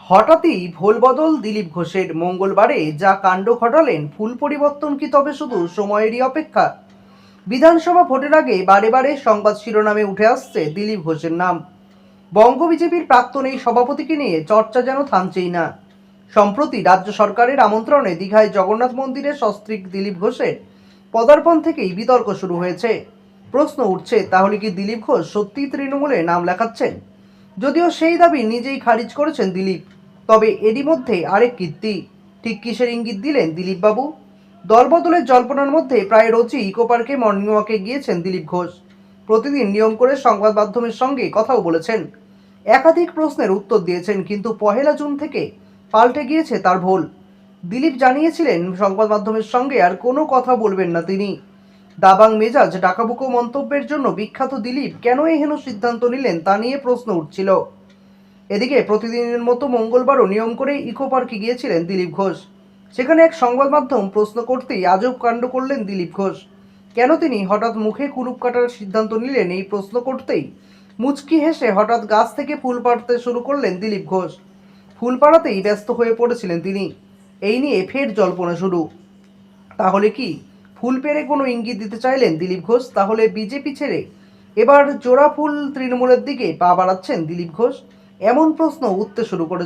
হঠাৎই ভোলবদল দিলীপ ঘোষের। মঙ্গলবারে যা কাণ্ড ঘটালেন, ফুল পরিবর্তন কি তবে শুধু সময়েরই অপেক্ষা? বিধানসভা ভোটের আগে বারে বারে সংবাদ শিরোনামে উঠে আসছে দিলীপ ঘোষের নাম। বঙ্গ বিজেপির প্রাক্তন এই সভাপতিকে নিয়ে চর্চা যেন থামছেই না। সম্প্রতি রাজ্য সরকারের আমন্ত্রণে দীঘায় জগন্নাথ মন্দিরে সস্ত্রীক দিলীপ ঘোষের পদার্পণ থেকেই বিতর্ক শুরু হয়েছে। প্রশ্ন উঠছে, তাহলে কি দিলীপ ঘোষ সত্যিই তৃণমূলে নাম লেখাচ্ছেন? যদিও সেই দাবি নিজেই খারিজ করেছেন দিলীপ। তবে এরই মধ্যে আরেক কীর্তি। ঠিক কিসের ইঙ্গিত দিলেন দিলীপবাবু? দলবদলের জল্পনার মধ্যে প্রায় রোজই ইকো পার্কে মর্নিং ওয়াকে গিয়েছেন দিলীপ ঘোষ। প্রতিদিন নিয়ম করে সংবাদ মাধ্যমের সঙ্গে কথাও বলেছেন। একাধিক প্রশ্নের উত্তর দিয়েছেন, কিন্তু 1 জুন থেকে পাল্টে গিয়েছে তার ভোল। দিলীপ জানিয়েছিলেন সংবাদ মাধ্যমের সঙ্গে আর কোনো কথা বলবেন না তিনি। দাবাং মেজাজ ডাকাবুকো মন্তব্যের জন্য বিখ্যাত দিলীপ কেন এহেন সিদ্ধান্ত নিলেন তা নিয়ে প্রশ্ন উঠছিল। এদিকে প্রতিদিনের মতো মঙ্গলবারও নিয়ম করে ইকো পার্কে গিয়েছিলেন দিলীপ ঘোষ। সেখানে এক সংবাদ মাধ্যম প্রশ্ন করতেই আজব কাণ্ড করলেন দিলীপ ঘোষ। কেন তিনি হঠাৎ মুখে কুলুপ কাটার সিদ্ধান্ত নিলেন, এই প্রশ্ন করতেই মুচকি হেসে হঠাৎ গাছ থেকে ফুল পাড়তে শুরু করলেন দিলীপ ঘোষ। ফুল পাড়াতেই ব্যস্ত হয়ে পড়েছিলেন তিনি। এই নিয়ে ফের জল্পনা শুরু। তাহলে কি ফুল পেড়ে কোনো ইঙ্গিত দিতে চাইলেন দিলীপ ঘোষ? তাহলে বিজেপি ছেড়ে এবার জোড়া ফুল তৃণমূলের দিকে পা বাড়াচ্ছেন দিলীপ ঘোষ? এমন প্রশ্ন উঠতে শুরু করেছে।